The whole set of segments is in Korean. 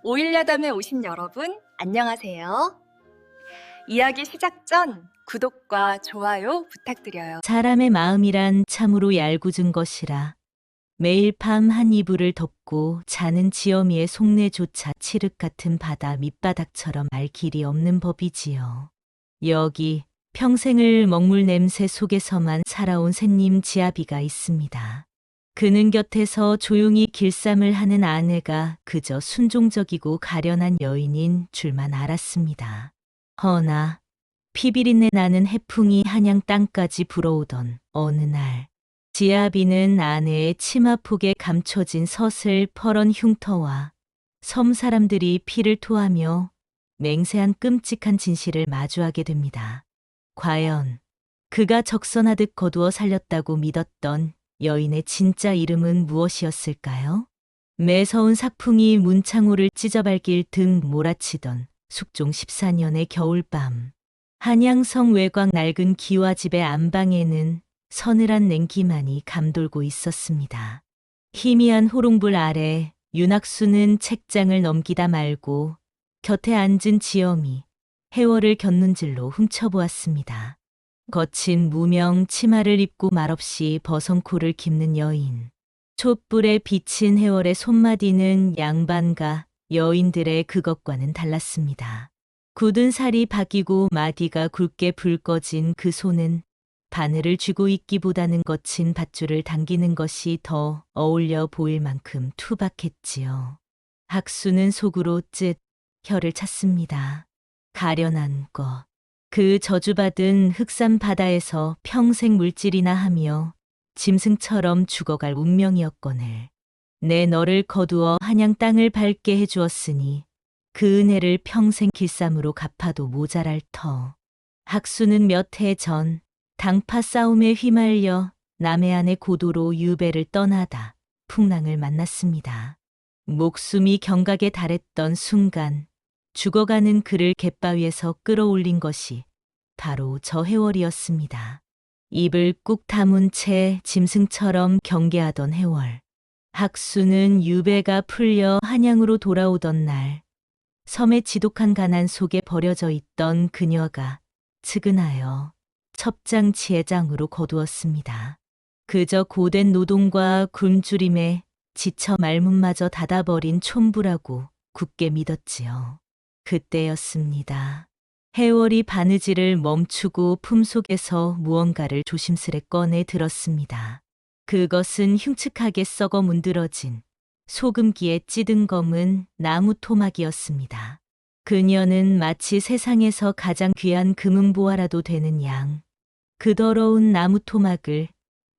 오일야담에 오신 여러분, 안녕하세요. 이야기 시작 전 구독과 좋아요 부탁드려요. 사람의 마음이란 참으로 얄궂은 것이라 매일 밤 한 이불을 덮고 자는 지어미의 속내조차 칠흑 같은 바다 밑바닥처럼 알 길이 없는 법이지요. 여기 평생을 먹물 냄새 속에서만 살아온 샌님 지아비가 있습니다. 그는 곁에서 조용히 길쌈을 하는 아내가 그저 순종적이고 가련한 여인인 줄만 알았습니다. 허나 피비린내 나는 해풍이 한양 땅까지 불어오던 어느 날, 지아비는 아내의 치마폭에 감춰진 서슬 퍼런 흉터와 섬 사람들이 피를 토하며 맹세한 끔찍한 진실을 마주하게 됩니다. 과연 그가 적선하듯 거두어 살렸다고 믿었던 여인의 진짜 이름은 무엇이었을까요? 매서운 삭풍이 문창호를 찢어밟길 등 몰아치던 숙종 14년의 겨울밤. 한양성 외곽 낡은 기와집의 안방에는 서늘한 냉기만이 감돌고 있었습니다. 희미한 호롱불 아래 윤학수는 책장을 넘기다 말고 곁에 앉은 지엄이 해월을 곁눈질로 훔쳐보았습니다. 거친 무명 치마를 입고 말없이 버선코를 깁는 여인. 촛불에 비친 해월의 손마디는 양반가 여인들의 그것과는 달랐습니다. 굳은 살이 바뀌고 마디가 굵게 붉어진 그 손은 바늘을 쥐고 있기보다는 거친 밧줄을 당기는 것이 더 어울려 보일 만큼 투박했지요. 학수는 속으로 쯧 혀를 찼습니다. 가련한 것. 그 저주받은 흑산 바다에서 평생 물질이나 하며 짐승처럼 죽어갈 운명이었거늘. 내 너를 거두어 한양 땅을 밟게 해주었으니 그 은혜를 평생 길쌈으로 갚아도 모자랄 터. 학수는 몇 해 전 당파 싸움에 휘말려 남해안의 고도로 유배를 떠나다 풍랑을 만났습니다. 목숨이 경각에 달했던 순간 죽어가는 그를 갯바위에서 끌어올린 것이 바로 저 해월이었습니다. 입을 꾹 다문 채 짐승처럼 경계하던 해월. 학수는 유배가 풀려 한양으로 돌아오던 날 섬의 지독한 가난 속에 버려져 있던 그녀가 측은하여 첩장치해장으로 거두었습니다. 그저 고된 노동과 굶주림에 지쳐 말문마저 닫아버린 촌부라고 굳게 믿었지요. 그때였습니다. 해월이 바느질을 멈추고 품속에서 무언가를 조심스레 꺼내 들었습니다. 그것은 흉측하게 썩어 문드러진 소금기에 찌든 검은 나무 토막이었습니다. 그녀는 마치 세상에서 가장 귀한 금은보화라도 되는 양, 그 더러운 나무 토막을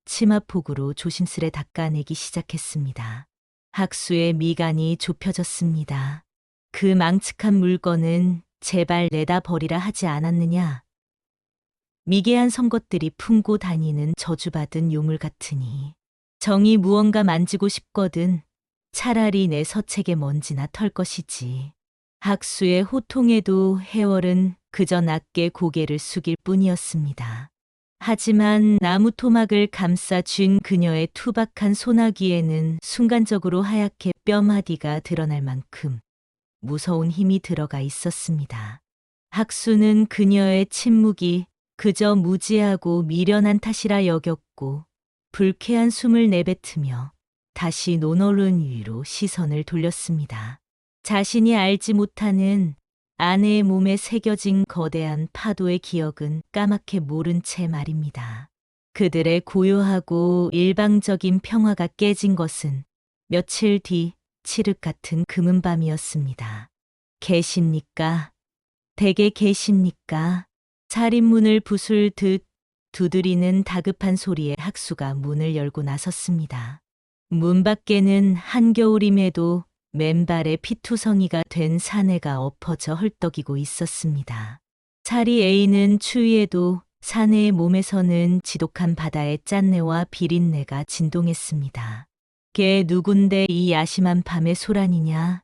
치마폭으로 조심스레 닦아내기 시작했습니다. 학수의 미간이 좁혀졌습니다. 그 망측한 물건은 제발 내다 버리라 하지 않았느냐. 미개한 섬것들이 품고 다니는 저주받은 요물 같으니 정이 무언가 만지고 싶거든 차라리 내 서책에 먼지나 털 것이지. 학수의 호통에도 해월은 그저 낮게 고개를 숙일 뿐이었습니다. 하지만 나무 토막을 감싸 쥔 그녀의 투박한 소나기에는 순간적으로 하얗게 뼈마디가 드러날 만큼 무서운 힘이 들어가 있었습니다. 학수는 그녀의 침묵이 그저 무지하고 미련한 탓이라 여겼고 불쾌한 숨을 내뱉으며 다시 논어른 위로 시선을 돌렸습니다. 자신이 알지 못하는 아내의 몸에 새겨진 거대한 파도의 기억은 까맣게 모른 채 말입니다. 그들의 고요하고 일방적인 평화가 깨진 것은 며칠 뒤 칠흑 같은 금은 밤이었습니다. 계십니까? 댁에 계십니까? 살인문을 부술 듯 두드리는 다급한 소리에 학수가 문을 열고 나섰습니다. 문 밖에는 한겨울임에도 맨발에 피투성이가 된 사내가 엎어져 헐떡이고 있었습니다. 차리 A는 추위에도 사내의 몸에서는 지독한 바다의 짠내와 비린내가 진동했습니다. 걔 누군데 이 야심한 밤의 소란이냐?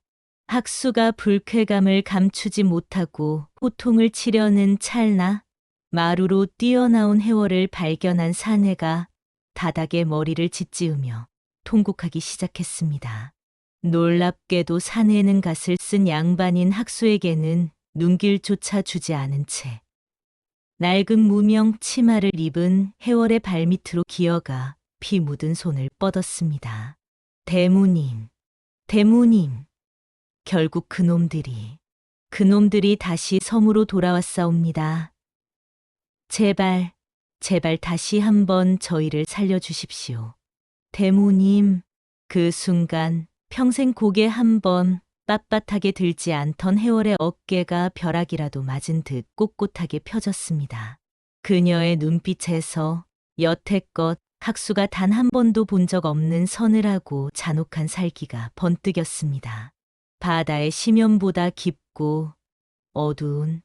학수가 불쾌감을 감추지 못하고 호통을 치려는 찰나 마루로 뛰어나온 해월을 발견한 사내가 바닥에 머리를 짓지으며 통곡하기 시작했습니다. 놀랍게도 사내는 갓을 쓴 양반인 학수에게는 눈길조차 주지 않은 채 낡은 무명 치마를 입은 해월의 발밑으로 기어가 피 묻은 손을 뻗었습니다. 대무님, 대무님. 결국 그놈들이 다시 섬으로 돌아왔사옵니다. 제발, 제발 다시 한번 저희를 살려주십시오. 대무님, 그 순간 평생 고개 한번 빳빳하게 들지 않던 해월의 어깨가 벼락이라도 맞은 듯 꼿꼿하게 펴졌습니다. 그녀의 눈빛에서 여태껏 학수가 단 한 번도 본 적 없는 서늘하고 잔혹한 살기가 번뜩였습니다. 바다의 심연보다 깊고 어두운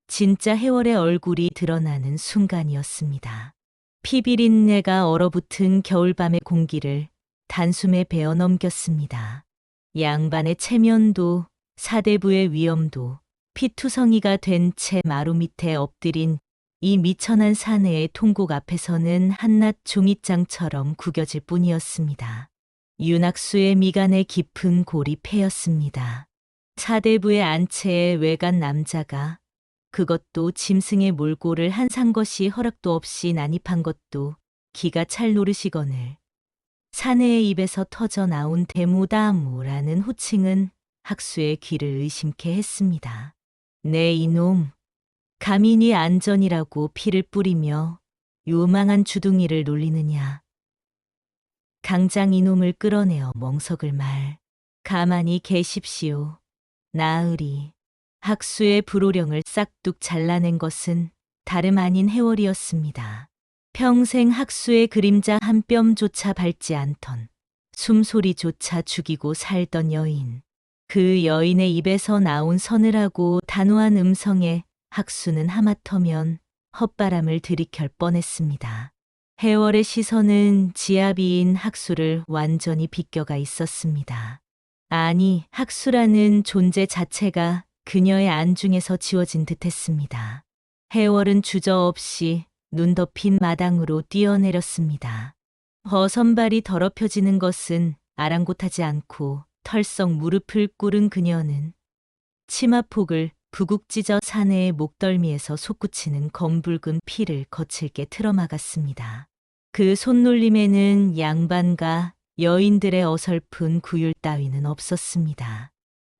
진짜 해월의 얼굴이 드러나는 순간이었습니다. 피비린내가 얼어붙은 겨울밤의 공기를 단숨에 베어 넘겼습니다. 양반의 체면도 사대부의 위엄도 피투성이가 된 채 마루 밑에 엎드린 이 미천한 사내의 통곡 앞에서는 한낱 종잇장처럼 구겨질 뿐이었습니다. 윤학수의 미간에 깊은 골이 패였습니다. 사대부의 안채에 외간 남자가 그것도 짐승의 몰골을 한 산 것이 허락도 없이 난입한 것도 기가 찰 노릇이거늘 사내의 입에서 터져 나온 대무다무라는 호칭은 학수의 귀를 의심케 했습니다. 네 이놈, 감히 네 안전이라고 피를 뿌리며 요망한 주둥이를 놀리느냐. 당장 이놈을 끌어내어 멍석을 말. 가만히 계십시오. 나으리. 학수의 불호령을 싹둑 잘라낸 것은 다름 아닌 해월이었습니다. 평생 학수의 그림자 한 뼘조차 밟지 않던 숨소리조차 죽이고 살던 여인. 그 여인의 입에서 나온 서늘하고 단호한 음성에 학수는 하마터면 헛바람을 들이킬 뻔했습니다. 해월의 시선은 지아비인 학수를 완전히 비껴가 있었습니다. 아니, 학수라는 존재 자체가 그녀의 안중에서 지워진 듯했습니다. 해월은 주저없이 눈 덮인 마당으로 뛰어내렸습니다. 버선발이 더럽혀지는 것은 아랑곳하지 않고 털썩 무릎을 꿇은 그녀는 치마폭을 부국 찢어 사내의 목덜미에서 솟구치는 검붉은 피를 거칠게 틀어막았습니다. 그 손놀림에는 양반과 여인들의 어설픈 구휼 따위는 없었습니다.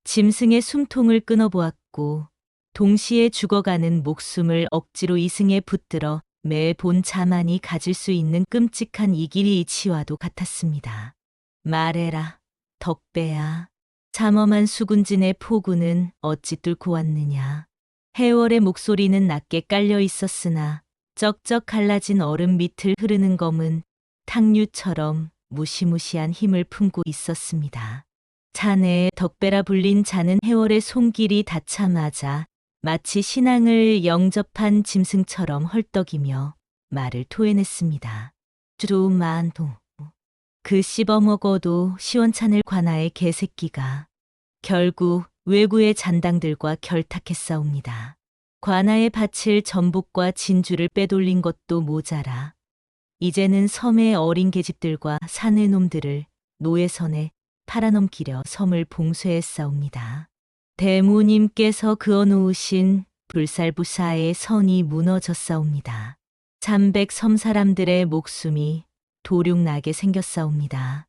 짐승의 숨통을 끊어보았고 동시에 죽어가는 목숨을 억지로 이승에 붙들어 매 본 자만이 가질 수 있는 끔찍한 이길이 이치와도 같았습니다. 말해라, 덕배야. 잠엄한 수군진의 포구는 어찌 뚫고 왔느냐. 해월의 목소리는 낮게 깔려 있었으나 쩍쩍 갈라진 얼음 밑을 흐르는 검은 탕류처럼 무시무시한 힘을 품고 있었습니다. 자네의 덕배라 불린 자는 해월의 손길이 닿자마자 마치 신앙을 영접한 짐승처럼 헐떡이며 말을 토해냈습니다. 주만도. 그 씹어먹어도 시원찮을 관아의 개새끼가 결국 외구의 잔당들과 결탁했사옵니다. 관아에 바칠 전복과 진주를 빼돌린 것도 모자라 이제는 섬의 어린 계집들과 사내 놈들을 노예선에 팔아넘기려 섬을 봉쇄했사옵니다. 대무님께서 그어놓으신 불살부사의 선이 무너졌사옵니다. 300섬 사람들의 목숨이 도륙나게 생겼사옵니다.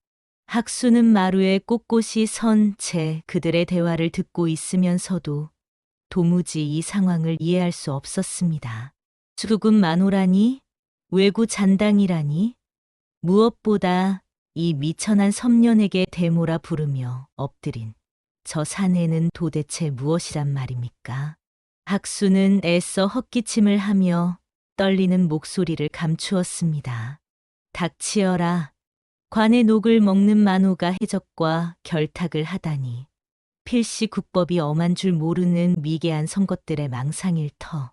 학수는 마루에 꼿꼿이 선 채 그들의 대화를 듣고 있으면서도 도무지 이 상황을 이해할 수 없었습니다. 죽음 만호라니? 외구 잔당이라니? 무엇보다 이 미천한 섬년에게 대모라 부르며 엎드린 저 사내는 도대체 무엇이란 말입니까? 학수는 애써 헛기침을 하며 떨리는 목소리를 감추었습니다. 닥치어라. 관의 녹을 먹는 만호가 해적과 결탁을 하다니. 필시 국법이 엄한 줄 모르는 미개한 선것들의 망상일 터.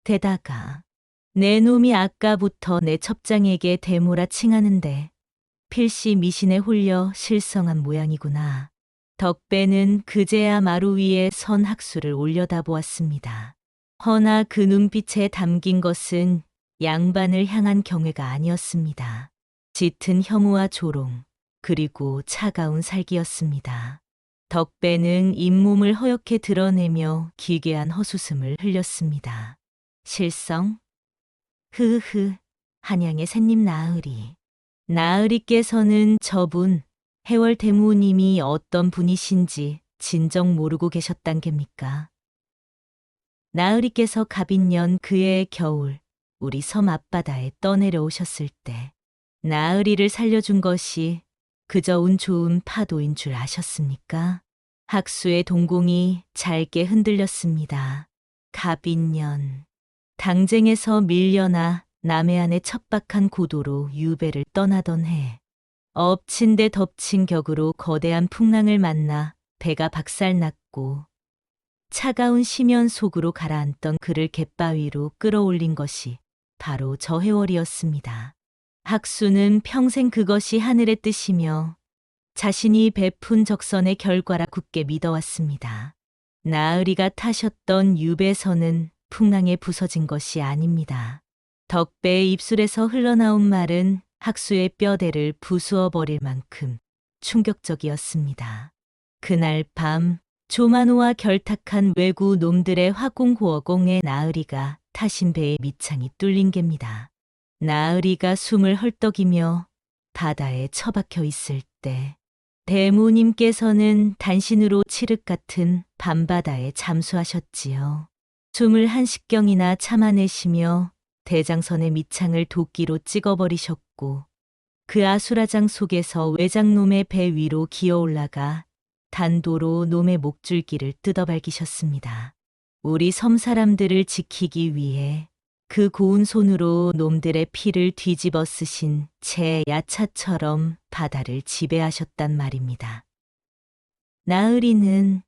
게다가 내 놈이 아까부터 내 첩장에게 대모라 칭하는데 필시 미신에 홀려 실성한 모양이구나. 덕배는 그제야 마루 위에 선 학수를 올려다보았습니다. 허나 그 눈빛에 담긴 것은 양반을 향한 경외가 아니었습니다. 짙은 혐오와 조롱, 그리고 차가운 살기였습니다. 덕배는 잇몸을 허옇게 드러내며 기괴한 헛웃음을 흘렸습니다. 실성? 흐흐, 한양의 샌님 나으리. 나으리께서는 저분, 해월 대무님이 어떤 분이신지 진정 모르고 계셨단 겝니까? 나으리께서 갑인년 그해 겨울 우리 섬 앞바다에 떠내려오셨을 때 나으리를 살려준 것이 그저 운 좋은 파도인 줄 아셨습니까? 학수의 동공이 잘게 흔들렸습니다. 갑인년. 당쟁에서 밀려나 남해안의 척박한 고도로 유배를 떠나던 해. 엎친 데 덮친 격으로 거대한 풍랑을 만나 배가 박살났고 차가운 심연 속으로 가라앉던 그를 갯바위로 끌어올린 것이 바로 저 해월이었습니다. 학수는 평생 그것이 하늘의 뜻이며 자신이 베푼 적선의 결과라 굳게 믿어왔습니다. 나으리가 타셨던 유배선은 풍랑에 부서진 것이 아닙니다. 덕배의 입술에서 흘러나온 말은 학수의 뼈대를 부수어 버릴 만큼 충격적이었습니다. 그날 밤 조만호와 결탁한 외구 놈들의 화공호어공에 나으리가 타신 배의 밑창이 뚫린 겝니다. 나으리가 숨을 헐떡이며 바다에 처박혀 있을 때 대무님께서는 단신으로 칠흑 같은 밤바다에 잠수하셨지요. 21식경이나 참아내시며 대장선의 밑창을 도끼로 찍어버리셨고 그 아수라장 속에서 외장놈의 배 위로 기어올라가 단도로 놈의 목줄기를 뜯어발기셨습니다. 우리 섬 사람들을 지키기 위해 그 고운 손으로 놈들의 피를 뒤집어 쓰신 제 야차처럼 바다를 지배하셨단 말입니다. 나으리는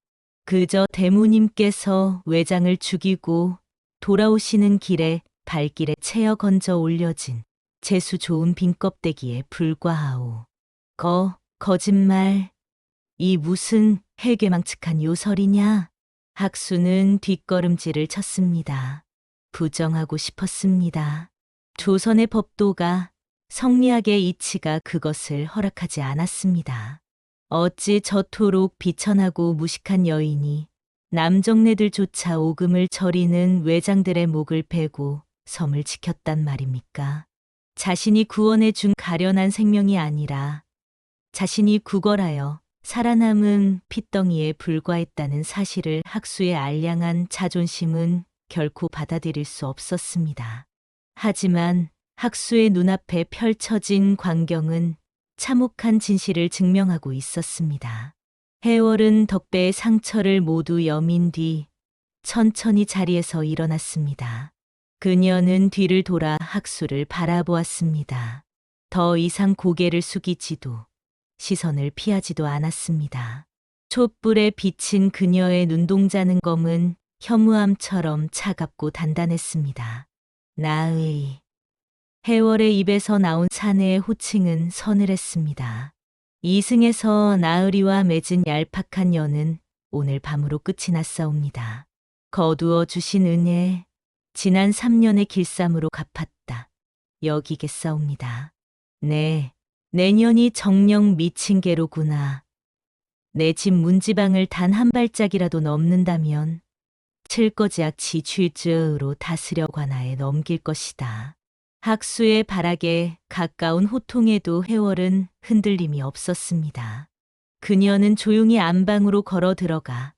그저 대무님께서 외장을 죽이고 돌아오시는 길에 발길에 채어 건져 올려진 재수 좋은 빈껍데기에 불과하오. 거짓말. 이 무슨 해괴망측한 요설이냐? 학수는 뒷걸음질을 쳤습니다. 부정하고 싶었습니다. 조선의 법도가 성리학의 이치가 그것을 허락하지 않았습니다. 어찌 저토록 비천하고 무식한 여인이 남정네들조차 오금을 저리는 외장들의 목을 베고 섬을 지켰단 말입니까? 자신이 구원해 준 가련한 생명이 아니라 자신이 구걸하여 살아남은 핏덩이에 불과했다는 사실을 학수의 알량한 자존심은 결코 받아들일 수 없었습니다. 하지만 학수의 눈앞에 펼쳐진 광경은 참혹한 진실을 증명하고 있었습니다. 해월은 덕배의 상처를 모두 여민 뒤 천천히 자리에서 일어났습니다. 그녀는 뒤를 돌아 학수를 바라보았습니다. 더 이상 고개를 숙이지도 시선을 피하지도 않았습니다. 촛불에 비친 그녀의 눈동자는 검은 현무암처럼 차갑고 단단했습니다. 나의. 해월의 입에서 나온 사내의 호칭은 서늘했습니다. 이승에서 나으리와 맺은 얄팍한 연은 오늘 밤으로 끝이 났사옵니다. 거두어 주신 은혜, 지난 3년의 길쌈으로 갚았다. 여기겠사옵니다. 네, 내년이 정녕 미친 개로구나. 내 집 문지방을 단 한 발짝이라도 넘는다면 칠거지악치 쥐즈으로 다스려 관하에 넘길 것이다. 학수의 발악에 가까운 호통에도 해월은 흔들림이 없었습니다. 그녀는 조용히 안방으로 걸어 들어가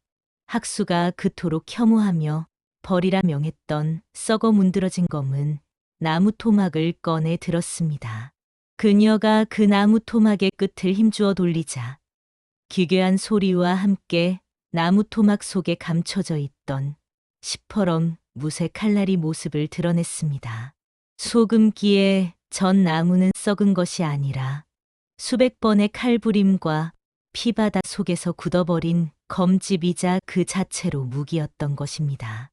학수가 그토록 혐오하며 버리라 명했던 썩어 문드러진 검은 나무 토막을 꺼내 들었습니다. 그녀가 그 나무 토막의 끝을 힘주어 돌리자 기괴한 소리와 함께 나무 토막 속에 감춰져 있던 시퍼런 무쇠 칼날이 모습을 드러냈습니다. 소금기에 전 나무는 썩은 것이 아니라 수백 번의 칼부림과 피바다 속에서 굳어버린 검집이자 그 자체로 무기였던 것입니다.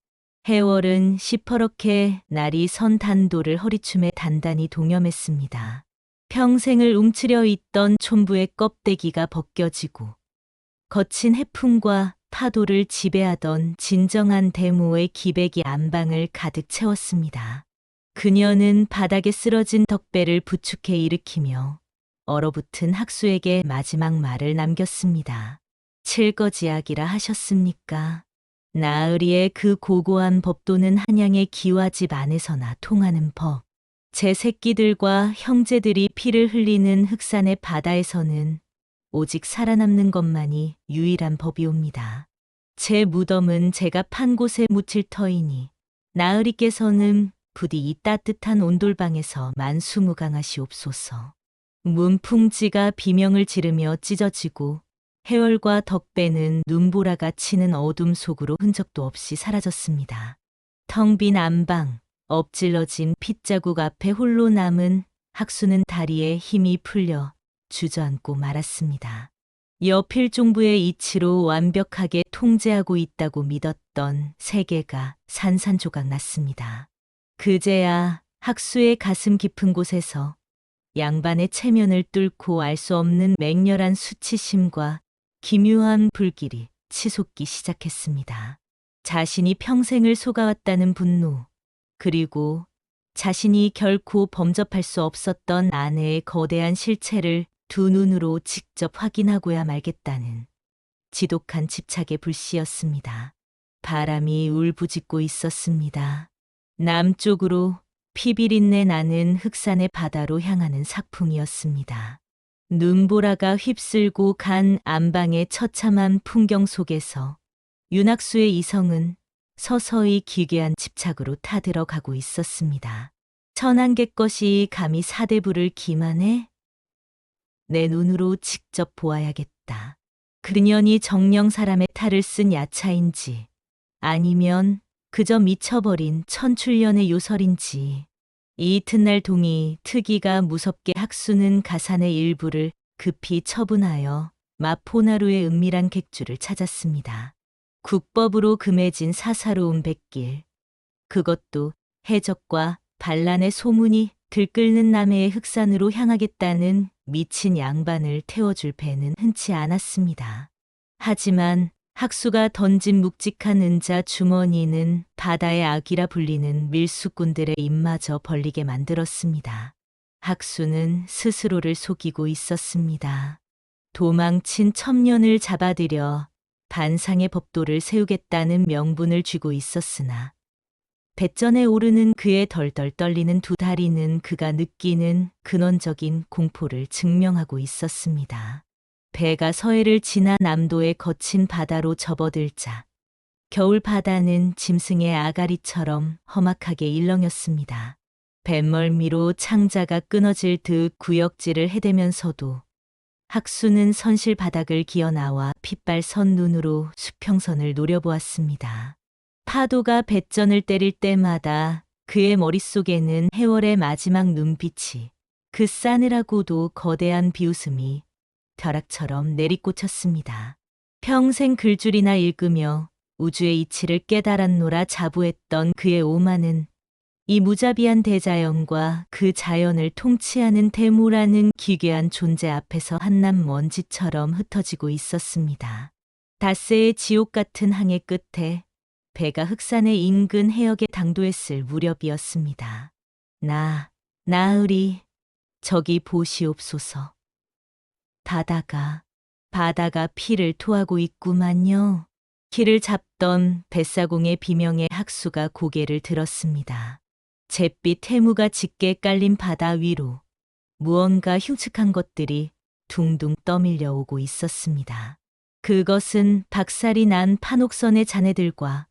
해월은 시퍼렇게 날이 선 단도를 허리춤에 단단히 동여맸습니다. 평생을 움츠려 있던 촌부의 껍데기가 벗겨지고 거친 해풍과 파도를 지배하던 진정한 대모의 기백이 안방을 가득 채웠습니다. 그녀는 바닥에 쓰러진 덕배를 부축해 일으키며 얼어붙은 학수에게 마지막 말을 남겼습니다. 칠거지약이라 하셨습니까? 나으리의 그 고고한 법도는 한양의 기와집 안에서나 통하는 법. 제 새끼들과 형제들이 피를 흘리는 흑산의 바다에서는 오직 살아남는 것만이 유일한 법이옵니다. 제 무덤은 제가 판 곳에 묻힐 터이니 나으리께서는 부디 이 따뜻한 온돌방에서 만수무강하시옵소서. 문풍지가 비명을 지르며 찢어지고 해월과 덕배는 눈보라가 치는 어둠 속으로 흔적도 없이 사라졌습니다. 텅 빈 안방, 엎질러진 핏자국 앞에 홀로 남은 학수는 다리에 힘이 풀려 주저앉고 말았습니다. 여필종부의 이치로 완벽하게 통제하고 있다고 믿었던 세계가 산산조각 났습니다. 그제야 학수의 가슴 깊은 곳에서 양반의 체면을 뚫고 알 수 없는 맹렬한 수치심과 기묘한 불길이 치솟기 시작했습니다. 자신이 평생을 속아왔다는 분노, 그리고 자신이 결코 범접할 수 없었던 아내의 거대한 실체를 두 눈으로 직접 확인하고야 말겠다는 지독한 집착의 불씨였습니다. 바람이 울부짖고 있었습니다. 남쪽으로 피비린내 나는 흑산의 바다로 향하는 sak풍이었습니다. 눈보라가 휩쓸고 간 안방의 처참한 풍경 속에서 윤학수의 이성은 서서히 기괴한 집착으로 타들어가고 있었습니다. 천안개 것이 감히 사대부를 기만해? 내 눈으로 직접 보아야겠다. 그년이 정령 사람의 탈을 쓴 야차인지 아니면 그저 미쳐버린 천출년의 요설인지. 이 이튿날 동이 특이가 무섭게 학수는 가산의 일부를 급히 처분하여 마포나루의 은밀한 객주를 찾았습니다. 국법으로 금해진 사사로운 백길. 그것도 해적과 반란의 소문이 들끓는 남해의 흑산으로 향하겠다는 미친 양반을 태워줄 배는 흔치 않았습니다. 하지만 학수가 던진 묵직한 은자 주머니는 바다의 악이라 불리는 밀수꾼들의 입마저 벌리게 만들었습니다. 학수는 스스로를 속이고 있었습니다. 도망친 첩년을 잡아들여 반상의 법도를 세우겠다는 명분을 쥐고 있었으나 배전에 오르는 그의 덜덜 떨리는 두 다리는 그가 느끼는 근원적인 공포를 증명하고 있었습니다. 배가 서해를 지나 남도의 거친 바다로 접어들자 겨울 바다는 짐승의 아가리처럼 험악하게 일렁였습니다. 뱃멀미로 창자가 끊어질 듯 구역질을 해대면서도 학수는 선실 바닥을 기어나와 핏발 선 눈으로 수평선을 노려보았습니다. 파도가 배전을 때릴 때마다 그의 머릿속에는 해월의 마지막 눈빛이, 그 싸늘하고도 거대한 비웃음이 벼락처럼 내리꽂혔습니다. 평생 글줄이나 읽으며 우주의 이치를 깨달았노라 자부했던 그의 오만은 이 무자비한 대자연과 그 자연을 통치하는 대무라는 기괴한 존재 앞에서 한낱 먼지처럼 흩어지고 있었습니다. 닷새의 지옥 같은 항해 끝에 배가 흑산의 인근 해역에 당도했을 무렵이었습니다. 나으리, 저기 보시옵소서. 바다가 피를 토하고 있구만요. 키를 잡던 뱃사공의 비명에 학수가 고개를 들었습니다. 잿빛 해무가 짙게 깔린 바다 위로 무언가 흉측한 것들이 둥둥 떠밀려 오고 있었습니다. 그것은 박살이 난 판옥선의 잔해들과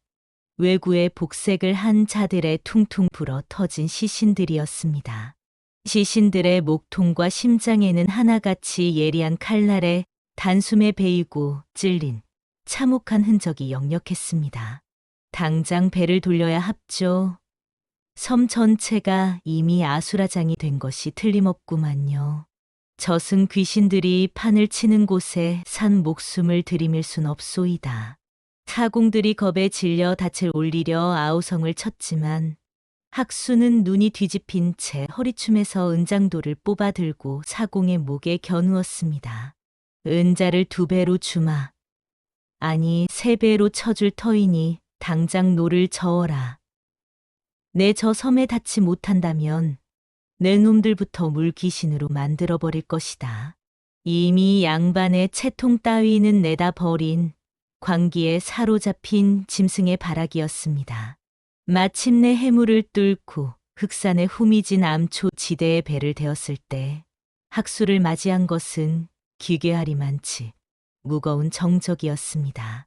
외구의 복색을 한 자들의 퉁퉁 불어 터진 시신들이었습니다. 시신들의 목통과 심장에는 하나같이 예리한 칼날에 단숨에 베이고 찔린 참혹한 흔적이 역력했습니다. 당장 배를 돌려야 합죠. 섬 전체가 이미 아수라장이 된 것이 틀림없구만요. 저승 귀신들이 판을 치는 곳에 산 목숨을 들이밀 순 없소이다. 사공들이 겁에 질려 닻을 올리려 아우성을 쳤지만 학수는 눈이 뒤집힌 채 허리춤에서 은장도를 뽑아들고 사공의 목에 겨누었습니다. 은자를 2배로 주마. 아니 3배로 쳐줄 터이니 당장 노를 저어라. 내 저 섬에 닿지 못한다면 내 놈들부터 물귀신으로 만들어버릴 것이다. 이미 양반의 채통 따위는 내다 버린 광기에 사로잡힌 짐승의 발악이었습니다. 마침내 해물을 뚫고 흑산의 후미진 암초 지대에 배를 대었을 때 학수를 맞이한 것은 기괴하리만치 무거운 정적이었습니다.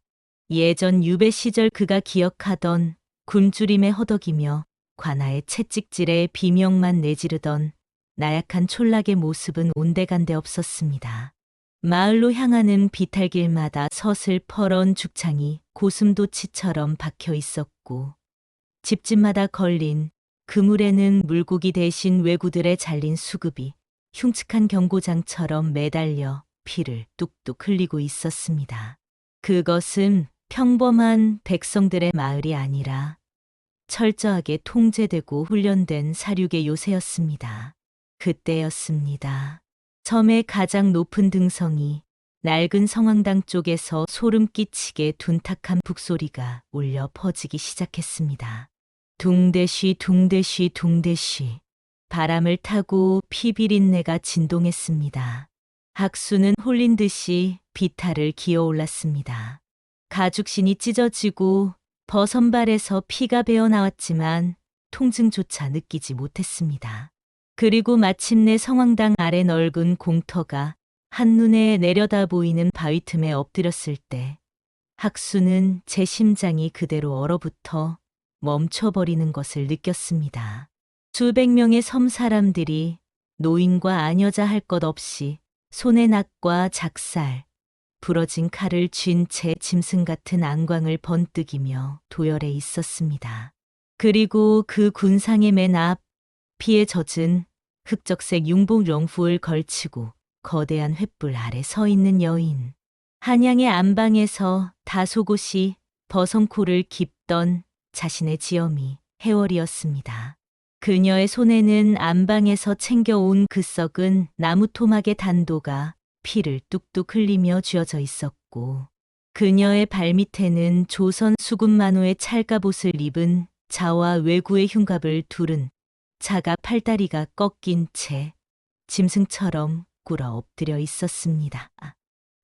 예전 유배 시절 그가 기억하던 굶주림에 허덕이며 관아의 채찍질에 비명만 내지르던 나약한 촌락의 모습은 온데간데 없었습니다. 마을로 향하는 비탈길마다 서슬퍼런 죽창이 고슴도치처럼 박혀 있었고 집집마다 걸린 그물에는 물고기 대신 왜구들의 잘린 수급이 흉측한 경고장처럼 매달려 피를 뚝뚝 흘리고 있었습니다. 그것은 평범한 백성들의 마을이 아니라 철저하게 통제되고 훈련된 사륙의 요새였습니다. 그때였습니다. 섬의 가장 높은 등성이 낡은 성황당 쪽에서 소름 끼치게 둔탁한 북소리가 울려 퍼지기 시작했습니다. 둥대쉬 둥대쉬 둥대쉬. 바람을 타고 피비린내가 진동했습니다. 학수는 홀린 듯이 비탈을 기어올랐습니다. 가죽신이 찢어지고 버선발에서 피가 배어 나왔지만 통증조차 느끼지 못했습니다. 그리고 마침내 성황당 아래 넓은 공터가 한눈에 내려다 보이는 바위 틈에 엎드렸을 때 학수는 제 심장이 그대로 얼어붙어 멈춰버리는 것을 느꼈습니다. 수백 명의 섬 사람들이 노인과 아녀자 할 것 없이 손에 낙과 작살, 부러진 칼을 쥔 채 짐승 같은 안광을 번뜩이며 도열해 있었습니다. 그리고 그 군상의 맨 앞, 피에 젖은 흑적색 융복 령후를 걸치고 거대한 횃불 아래 서 있는 여인. 한양의 안방에서 다소곳이 버선코를 깁던 자신의 지엄이 해월이었습니다. 그녀의 손에는 안방에서 챙겨온 그 썩은 나무 토막의 단도가 피를 뚝뚝 흘리며 쥐어져 있었고 그녀의 발밑에는 조선 수군만호의 찰갑옷을 입은 자와 외구의 흉갑을 두른 자가 팔다리가 꺾인 채 짐승처럼 꿇어 엎드려 있었습니다.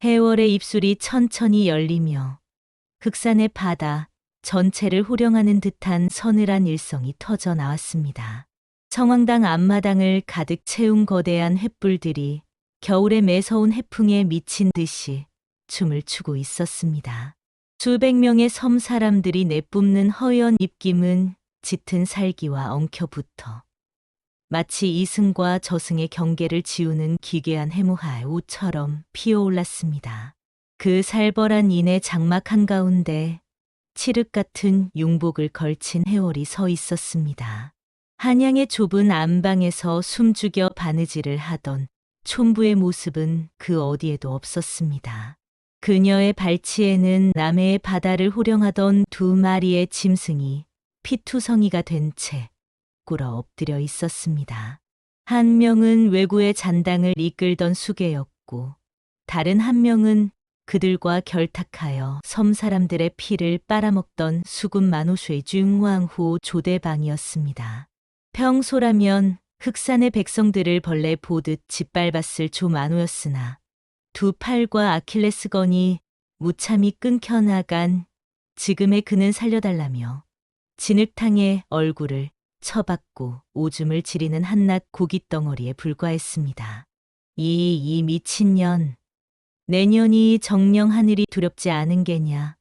해월의 입술이 천천히 열리며 흑산의 바다 전체를 호령하는 듯한 서늘한 일성이 터져 나왔습니다. 성황당 앞마당을 가득 채운 거대한 횃불들이 겨울에 매서운 해풍에 미친 듯이 춤을 추고 있었습니다. 수백 명의 섬 사람들이 내뿜는 허연 입김은 짙은 살기와 엉켜붙어 마치 이승과 저승의 경계를 지우는 기괴한 해무할 옷처럼 피어올랐습니다. 그 살벌한 인의 장막 한가운데 칠흑 같은 융복을 걸친 해월이 서 있었습니다. 한양의 좁은 안방에서 숨죽여 바느질을 하던 촌부의 모습은 그 어디에도 없었습니다. 그녀의 발치에는 남해의 바다를 호령하던 두 마리의 짐승이 피투성이가 된 채 꿇어 엎드려 있었습니다. 한 명은 외구의 잔당을 이끌던 수괴였고 다른 한 명은 그들과 결탁하여 섬 사람들의 피를 빨아먹던 수군 만호쉐의 중왕후 조대방이었습니다. 평소라면 흑산의 백성들을 벌레 보듯 짓밟았을 조만호였으나 두 팔과 아킬레스건이 무참히 끊겨나간 지금의 그는 살려달라며 진흙탕에 얼굴을 쳐박고 오줌을 지리는 한낱 고깃덩어리에 불과했습니다. 이 미친년, 내년이 정령 하늘이 두렵지 않은 게냐.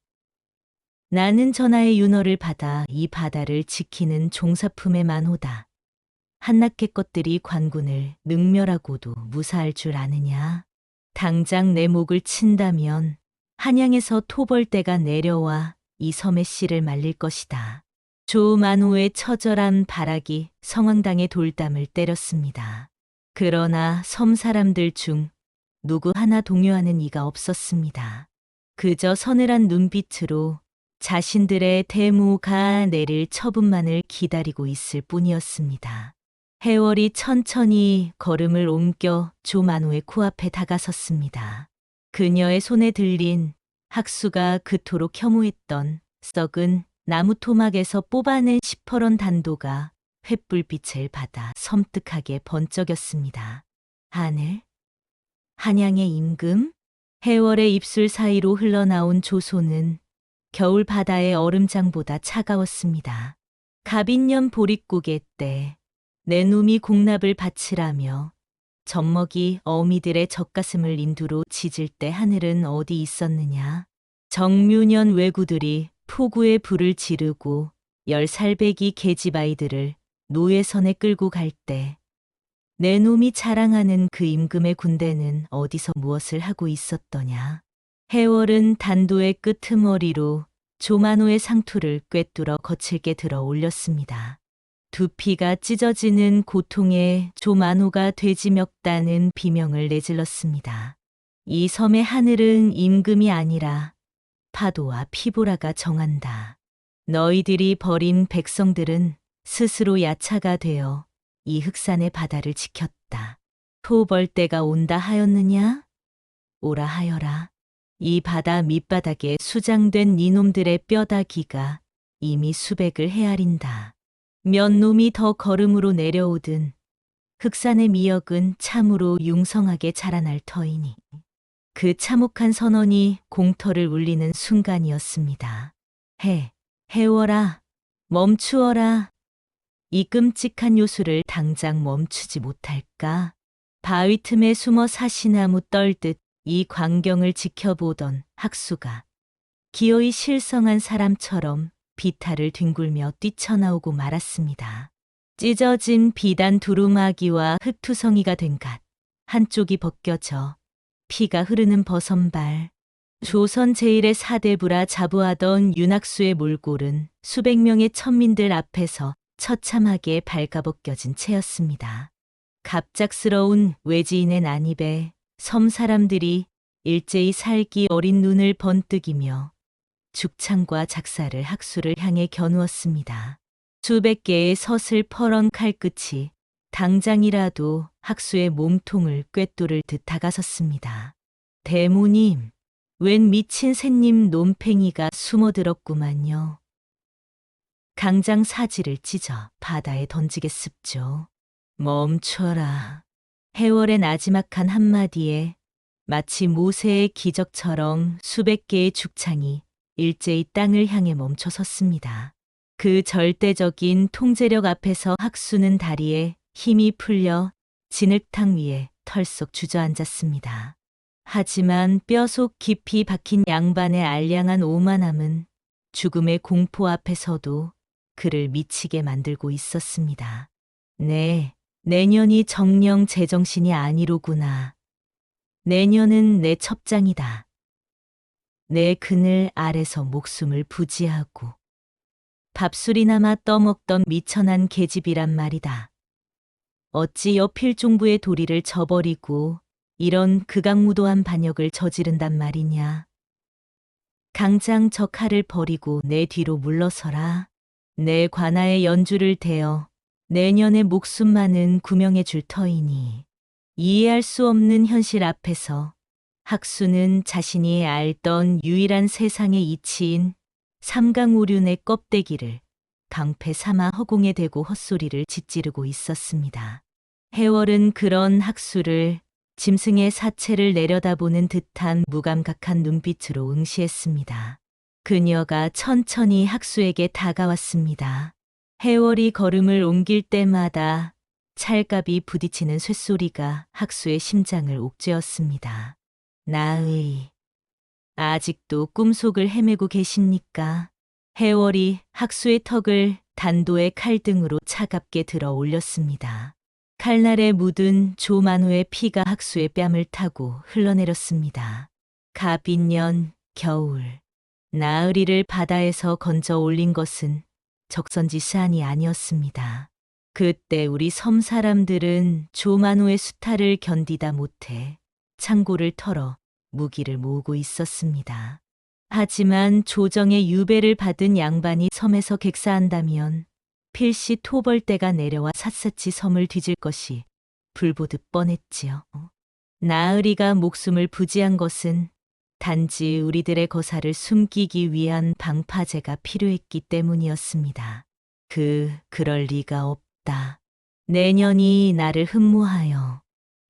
나는 전하의 윤허를 받아 이 바다를 지키는 종사품의 만호다. 한낱의 것들이 관군을 능멸하고도 무사할 줄 아느냐. 당장 내 목을 친다면 한양에서 토벌대가 내려와 이 섬의 씨를 말릴 것이다. 조만호의 처절한 발악이 성황당의 돌담을 때렸습니다. 그러나 섬 사람들 중 누구 하나 동요하는 이가 없었습니다. 그저 서늘한 눈빛으로 자신들의 대무가 내릴 처분만을 기다리고 있을 뿐이었습니다. 해월이 천천히 걸음을 옮겨 조만호의 코앞에 다가섰습니다. 그녀의 손에 들린 학수가 그토록 혐오했던 썩은 나무 토막에서 뽑아낸 시퍼런 단도가 횃불빛을 받아 섬뜩하게 번쩍였습니다. 하늘? 한양의 임금? 해월의 입술 사이로 흘러나온 조소는 겨울 바다의 얼음장보다 차가웠습니다. 갑인년 보릿고개 때 내 놈이 공납을 바치라며 젖먹이 어미들의 젖가슴을 인두로 짖을 때 하늘은 어디 있었느냐. 정묘년 왜구들이 포구에 불을 지르고 10살배기 계집아이들을 노예선에 끌고 갈 때 내 놈이 자랑하는 그 임금의 군대는 어디서 무엇을 하고 있었더냐. 해월은 단도의 끄트머리로 조만호의 상투를 꿰뚫어 거칠게 들어 올렸습니다. 두피가 찢어지는 고통에 조만호가 돼지 멱다는 비명을 내질렀습니다. 이 섬의 하늘은 임금이 아니라 파도와 피보라가 정한다. 너희들이 버린 백성들은 스스로 야차가 되어 이 흑산의 바다를 지켰다. 토벌 때가 온다 하였느냐? 오라 하여라. 이 바다 밑바닥에 수장된 니놈들의 뼈다귀가 이미 수백을 헤아린다. 몇 놈이 더 걸음으로 내려오든 흑산의 미역은 참으로 융성하게 자라날 터이니. 그 참혹한 선언이 공터를 울리는 순간이었습니다. 해월아, 멈추어라. 이 끔찍한 요술을 당장 멈추지 못할까? 바위 틈에 숨어 사시나무 떨듯 이 광경을 지켜보던 학수가 기어이 실성한 사람처럼 비탈을 뒹굴며 뛰쳐나오고 말았습니다. 찢어진 비단 두루마기와 흙투성이가 된 갓 한쪽이 벗겨져 피가 흐르는 버선발. 조선 제1의 사대부라 자부하던 윤학수의 몰골은 수백 명의 천민들 앞에서 처참하게 발가벗겨진 채였습니다. 갑작스러운 외지인의 난입에 섬 사람들이 일제히 살기 어린 눈을 번뜩이며 죽창과 작사를 학수를 향해 겨누었습니다. 수백 개의 서슬 퍼런 칼끝이 당장이라도 학수의 몸통을 꿰뚫을 듯 다가섰습니다. 대모님, 웬 미친 새님 놈팽이가 숨어들었구만요. 강장 사지를 찢어 바다에 던지겠습죠. 멈춰라. 해월의 나지막한 한마디에 마치 모세의 기적처럼 수백 개의 죽창이 일제히 땅을 향해 멈춰 섰습니다. 그 절대적인 통제력 앞에서 학수는 다리에 힘이 풀려 진흙탕 위에 털썩 주저앉았습니다. 하지만 뼈속 깊이 박힌 양반의 알량한 오만함은 죽음의 공포 앞에서도 그를 미치게 만들고 있었습니다. 네, 내년이 정령 제정신이 아니로구나. 내년은 내 첩장이다. 내 그늘 아래서 목숨을 부지하고 밥술이나마 떠먹던 미천한 계집이란 말이다. 어찌 여필종부의 도리를 저버리고 이런 극악무도한 반역을 저지른단 말이냐. 강장 저 칼을 버리고 내 뒤로 물러서라. 내 관아의 연주를 대어 내년의 목숨만은 구명해 줄 터이니. 이해할 수 없는 현실 앞에서 학수는 자신이 알던 유일한 세상의 이치인 삼강오륜의 껍데기를 방패 삼아 허공에 대고 헛소리를 짓지르고 있었습니다. 해월은 그런 학수를 짐승의 사체를 내려다보는 듯한 무감각한 눈빛으로 응시했습니다. 그녀가 천천히 학수에게 다가왔습니다. 해월이 걸음을 옮길 때마다 찰갑이 부딪히는 쇳소리가 학수의 심장을 옥죄었습니다. 나의, 아직도 꿈속을 헤매고 계십니까? 해월이 학수의 턱을 단도의 칼등으로 차갑게 들어 올렸습니다. 칼날에 묻은 조만호의 피가 학수의 뺨을 타고 흘러내렸습니다. 갑인년 겨울, 나으리를 바다에서 건져 올린 것은 적선지산이 아니었습니다. 그때 우리 섬 사람들은 조만호의 수탈을 견디다 못해 창고를 털어 무기를 모으고 있었습니다. 하지만 조정의 유배를 받은 양반이 섬에서 객사한다면 필시 토벌대가 내려와 샅샅이 섬을 뒤질 것이 불보듯 뻔했지요. 나으리가 목숨을 부지한 것은 단지 우리들의 거사를 숨기기 위한 방파제가 필요했기 때문이었습니다. 그럴 리가 울었다. 내년이 나를 흠모하여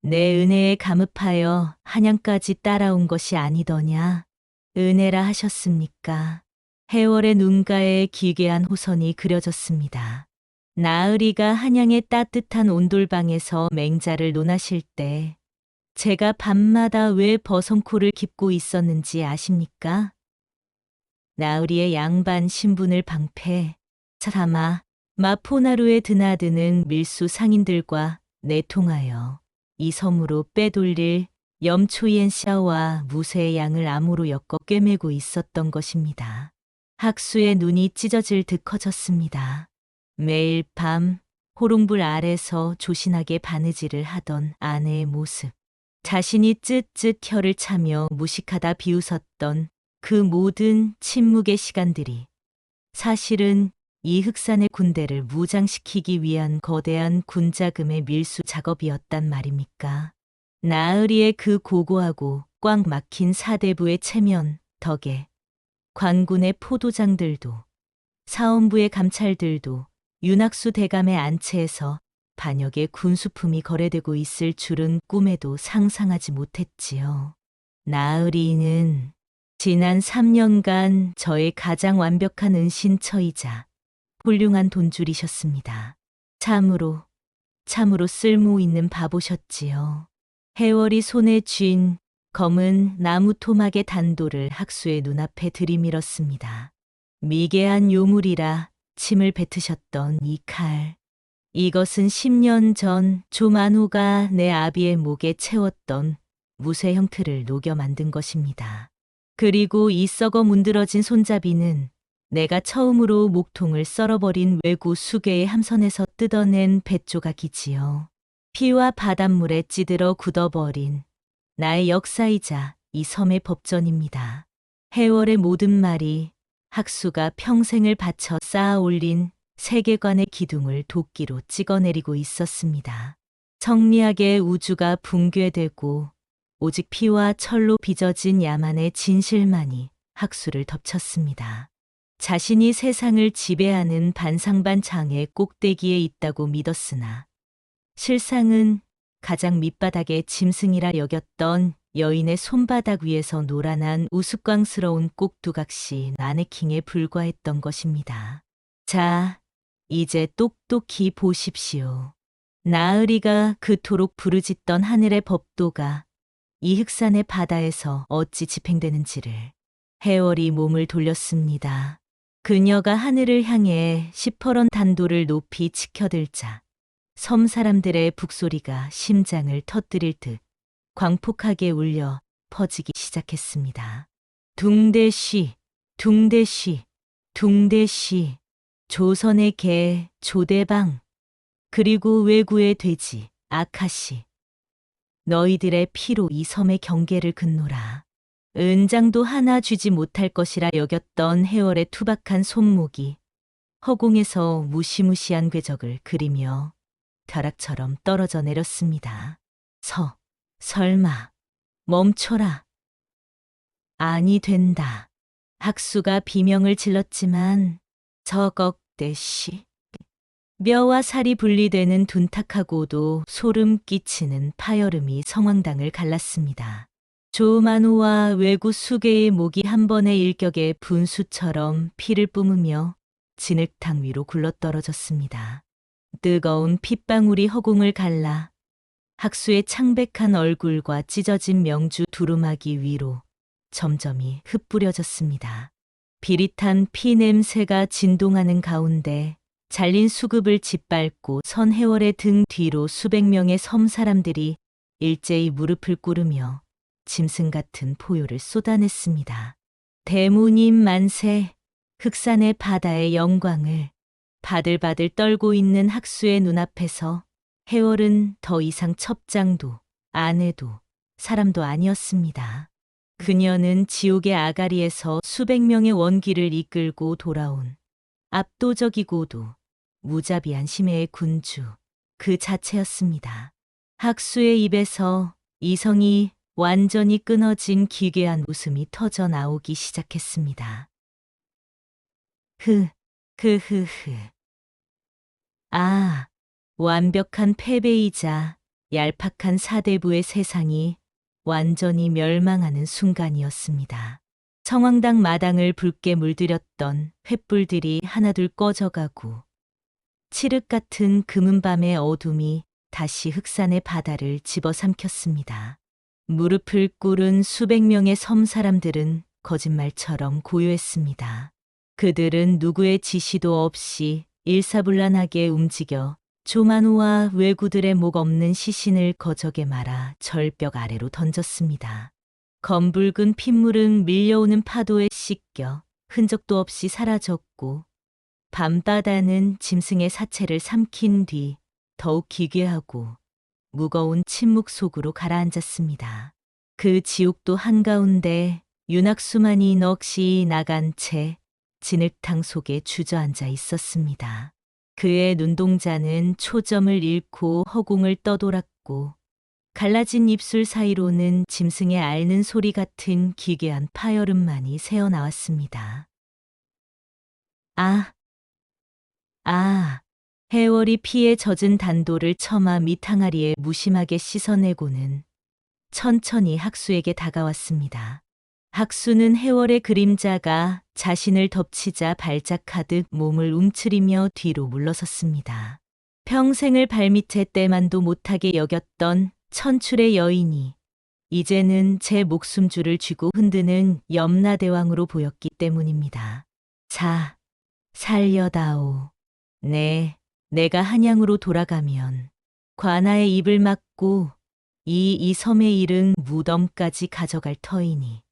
내 은혜에 감흡하여 한양까지 따라온 것이 아니더냐. 은혜라 하셨습니까? 해월의 눈가에 기괴한 호선이 그려졌습니다. 나으리가 한양의 따뜻한 온돌방에서 맹자를 논하실 때 제가 밤마다 왜 버선코를 깁고 있었는지 아십니까? 나으리의 양반 신분을 방패 삼아 마포나루에 드나드는 밀수 상인들과 내통하여 이 섬으로 빼돌릴 염초옌 샤와 무쇠의 양을 암으로 엮어 꿰매고 있었던 것입니다. 학수의 눈이 찢어질 듯 커졌습니다. 매일 밤 호롱불 아래서 조신하게 바느질을 하던 아내의 모습, 자신이 쯧쯧 혀를 차며 무식하다 비웃었던 그 모든 침묵의 시간들이 사실은 이 흑산의 군대를 무장시키기 위한 거대한 군자금의 밀수 작업이었단 말입니까? 나으리의 그 고고하고 꽉 막힌 사대부의 체면 덕에 관군의 포도장들도 사원부의 감찰들도 윤학수 대감의 안채에서 반역의 군수품이 거래되고 있을 줄은 꿈에도 상상하지 못했지요. 나으리는 지난 3년간 저의 가장 완벽한 은신처이자 훌륭한 돈줄이셨습니다. 참으로 쓸모 있는 바보셨지요. 해월이 손에 쥔 검은 나무 토막의 단도를 학수의 눈앞에 들이밀었습니다. 미개한 요물이라 침을 뱉으셨던 이 칼. 이것은 10년 전 조만호가 내 아비의 목에 채웠던 무쇠 형틀을 녹여 만든 것입니다. 그리고 이 썩어 문드러진 손잡이는 내가 처음으로 목통을 썰어버린 외구 수괴의 함선에서 뜯어낸 뱃조각이지요. 피와 바닷물에 찌들어 굳어버린 나의 역사이자 이 섬의 법전입니다. 해월의 모든 말이 학수가 평생을 바쳐 쌓아 올린 세계관의 기둥을 도끼로 찍어내리고 있었습니다. 성리학의 우주가 붕괴되고 오직 피와 철로 빚어진 야만의 진실만이 학수를 덮쳤습니다. 자신이 세상을 지배하는 반상반창의 꼭대기에 있다고 믿었으나 실상은 가장 밑바닥의 짐승이라 여겼던 여인의 손바닥 위에서 노란한 우스꽝스러운 꼭두각시 나네킹에 불과했던 것입니다. 자, 이제 똑똑히 보십시오. 나으리가 그토록 부르짖던 하늘의 법도가 이 흑산의 바다에서 어찌 집행되는지를. 해월이 몸을 돌렸습니다. 그녀가 하늘을 향해 시퍼런 단도를 높이 치켜들자 섬 사람들의 북소리가 심장을 터뜨릴 듯 광폭하게 울려 퍼지기 시작했습니다. 둥대시, 둥대시, 둥대시, 조선의 개, 조대방, 그리고 외구의 돼지, 아카시. 너희들의 피로 이 섬의 경계를 긋노라. 은장도 하나 쥐지 못할 것이라 여겼던 해월의 투박한 손목이 허공에서 무시무시한 궤적을 그리며 벼락처럼 떨어져 내렸습니다. 설마, 멈춰라. 아니 된다. 학수가 비명을 질렀지만 저걱대시. 뼈와 살이 분리되는 둔탁하고도 소름 끼치는 파열음이 성황당을 갈랐습니다. 조만호와 외구 수계의 목이 한 번의 일격에 분수처럼 피를 뿜으며 진흙탕 위로 굴러떨어졌습니다. 뜨거운 핏방울이 허공을 갈라 학수의 창백한 얼굴과 찢어진 명주 두루마기 위로 점점이 흩뿌려졌습니다. 비릿한 피 냄새가 진동하는 가운데 잘린 수급을 짓밟고 선 해월의 등 뒤로 수백 명의 섬 사람들이 일제히 무릎을 꿇으며 짐승 같은 포효를 쏟아냈습니다. 대무님 만세, 흑산의 바다의 영광을. 바들바들 떨고 있는 학수의 눈앞에서 해월은 더 이상 첩장도 아내도 사람도 아니었습니다. 그녀는 지옥의 아가리에서 수백 명의 원기를 이끌고 돌아온 압도적이고도 무자비한 심해의 군주 그 자체였습니다. 학수의 입에서 이성이 완전히 끊어진 기괴한 웃음이 터져 나오기 시작했습니다. 흐흐흐. 아, 완벽한 패배이자 얄팍한 사대부의 세상이 완전히 멸망하는 순간이었습니다. 성황당 마당을 붉게 물들였던 횃불들이 하나둘 꺼져가고 칠흑 같은 금은밤의 어둠이 다시 흑산의 바다를 집어삼켰습니다. 무릎을 꿇은 수백 명의 섬 사람들은 거짓말처럼 고요했습니다. 그들은 누구의 지시도 없이 일사불란하게 움직여 조만우와 왜구들의 목 없는 시신을 거적에 말아 절벽 아래로 던졌습니다. 검붉은 핏물은 밀려오는 파도에 씻겨 흔적도 없이 사라졌고 밤바다는 짐승의 사체를 삼킨 뒤 더욱 기괴하고 무거운 침묵 속으로 가라앉았습니다. 그 지옥도 한가운데 윤학수만이 넋이 나간 채 진흙탕 속에 주저앉아 있었습니다. 그의 눈동자는 초점을 잃고 허공을 떠돌았고 갈라진 입술 사이로는 짐승의 앓는 소리 같은 기괴한 파열음만이 새어나왔습니다. 아, 아, 해월이 피에 젖은 단도를 처마 밑항아리에 무심하게 씻어내고는 천천히 학수에게 다가왔습니다. 학수는 해월의 그림자가 자신을 덮치자 발작하듯 몸을 움츠리며 뒤로 물러섰습니다. 평생을 발밑에 때만도 못하게 여겼던 천출의 여인이 이제는 제 목숨줄을 쥐고 흔드는 염라대왕으로 보였기 때문입니다. 살려다오. 내가 한양으로 돌아가면 관아의 입을 막고 이 섬의 일은 무덤까지 가져갈 터이니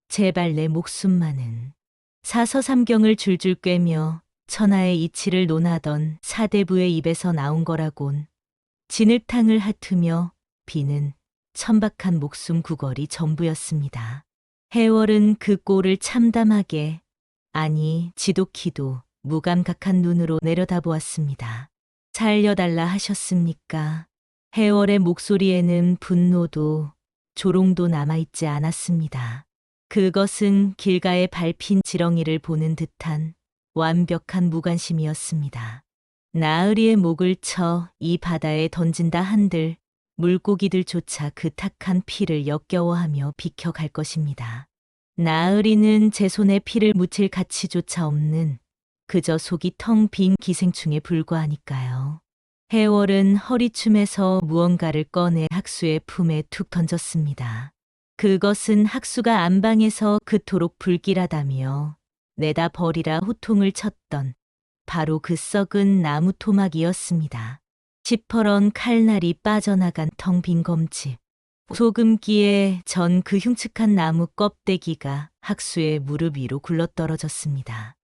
제발 내 목숨만은. 사서삼경을 줄줄 꿰며 천하의 이치를 논하던 사대부의 입에서 나온 거라곤 진흙탕을 핫으며 비는 천박한 목숨 구걸이 전부였습니다. 해월은 그 꼴을 참담하게, 아니 지독히도 무감각한 눈으로 내려다보았습니다. 살려달라 하셨습니까? 해월의 목소리에는 분노도 조롱도 남아있지 않았습니다. 그것은 길가에 밟힌 지렁이를 보는 듯한 완벽한 무관심이었습니다. 나으리의 목을 쳐 이 바다에 던진다 한들 물고기들조차 그 탁한 피를 역겨워하며 비켜갈 것입니다. 나으리는 제 손에 피를 묻힐 가치조차 없는 그저 속이 텅 빈 기생충에 불과하니까요. 해월은 허리춤에서 무언가를 꺼내 학수의 품에 툭 던졌습니다. 그것은 학수가 안방에서 그토록 불길하다며 내다 버리라 호통을 쳤던 바로 그 썩은 나무 토막이었습니다. 시퍼런 칼날이 빠져나간 텅 빈 검집. 소금기에 전 그 흉측한 나무 껍데기가 학수의 무릎 위로 굴러떨어졌습니다.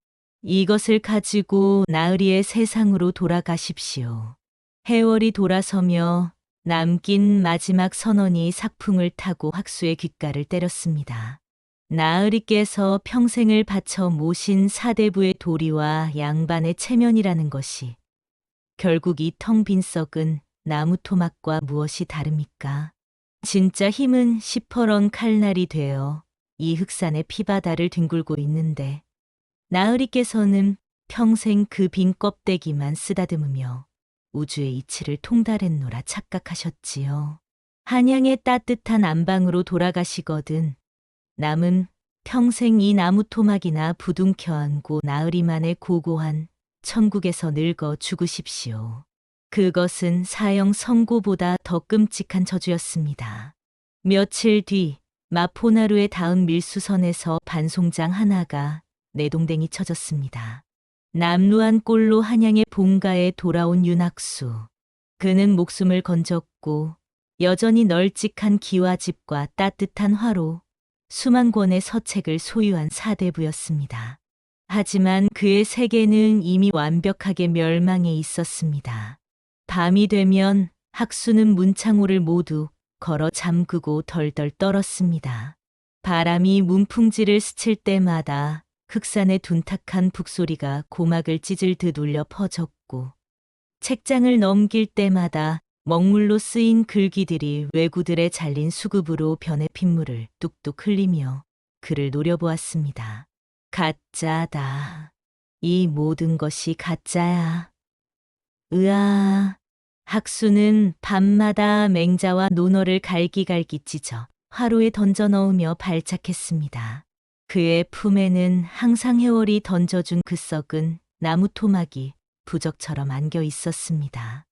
이것을 가지고 나으리의 세상으로 돌아가십시오. 해월이 돌아서며 남긴 마지막 선언이 삭풍을 타고 학수의 귓가를 때렸습니다. 나으리께서 평생을 바쳐 모신 사대부의 도리와 양반의 체면이라는 것이 결국 이 텅 빈 썩은 나무 토막과 무엇이 다릅니까? 진짜 힘은 시퍼런 칼날이 되어 이 흑산의 피바다를 뒹굴고 있는데 나으리께서는 평생 그 빈 껍데기만 쓰다듬으며 우주의 이치를 통달했노라 착각하셨지요. 한양의 따뜻한 안방으로 돌아가시거든 남은 평생 이 나무 토막이나 부둥켜 안고 나으리만의 고고한 천국에서 늙어 죽으십시오. 그것은 사형 선고보다 더 끔찍한 저주였습니다. 며칠 뒤 마포나루에 닿은 밀수선에서 반송장 하나가 내동댕이 쳐졌습니다. 남루한 꼴로 한양의 본가에 돌아온 윤학수. 그는 목숨을 건졌고 여전히 널찍한 기와집과 따뜻한 화로, 수만 권의 서책을 소유한 사대부였습니다. 하지만 그의 세계는 이미 완벽하게 멸망해 있었습니다. 밤이 되면 학수는 문창호를 모두 걸어 잠그고 덜덜 떨었습니다. 바람이 문풍지를 스칠 때마다 흑산의 둔탁한 북소리가 고막을 찢을 듯 울려 퍼졌고 책장을 넘길 때마다 먹물로 쓰인 글귀들이 왜구들의 잘린 수급으로 변의 핏물을 뚝뚝 흘리며 그를 노려보았습니다. 가짜다. 이 모든 것이 가짜야. 으아. 학수는 밤마다 맹자와 논어를 갈기갈기 찢어 화로에 던져 넣으며 발작했습니다. 그의 품에는 항상 해월이 던져준 그 썩은 나무 토막이 부적처럼 안겨 있었습니다.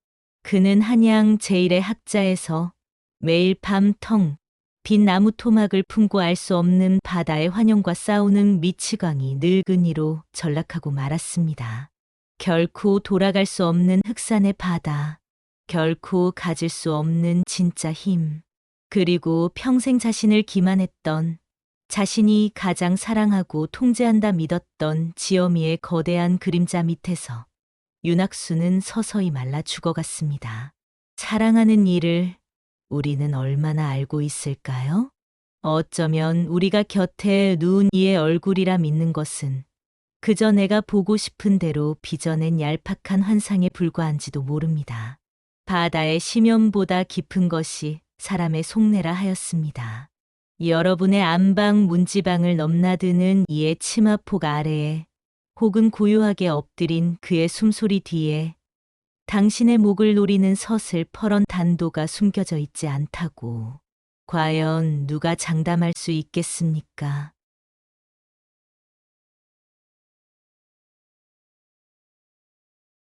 그는 한양 제1의 학자에서 매일 밤 텅 빈 나무 토막을 품고 알 수 없는 바다의 환영과 싸우는 미치광이 늙은이로 전락하고 말았습니다. 결코 돌아갈 수 없는 흑산의 바다, 결코 가질 수 없는 진짜 힘, 그리고 평생 자신을 기만했던, 자신이 가장 사랑하고 통제한다 믿었던 지엄이의 거대한 그림자 밑에서 윤학수는 서서히 말라 죽어갔습니다. 사랑하는 이를 우리는 얼마나 알고 있을까요? 어쩌면 우리가 곁에 누운 이의 얼굴이라 믿는 것은 그저 내가 보고 싶은 대로 빚어낸 얄팍한 환상에 불과한지도 모릅니다. 바다의 심연보다 깊은 것이 사람의 속내라 하였습니다. 여러분의 안방 문지방을 넘나드는 이의 치마폭 아래에 혹은 고요하게 엎드린 그의 숨소리 뒤에 당신의 목을 노리는 서슬퍼런 단도가 숨겨져 있지 않다고. 과연 누가 장담할 수 있겠습니까?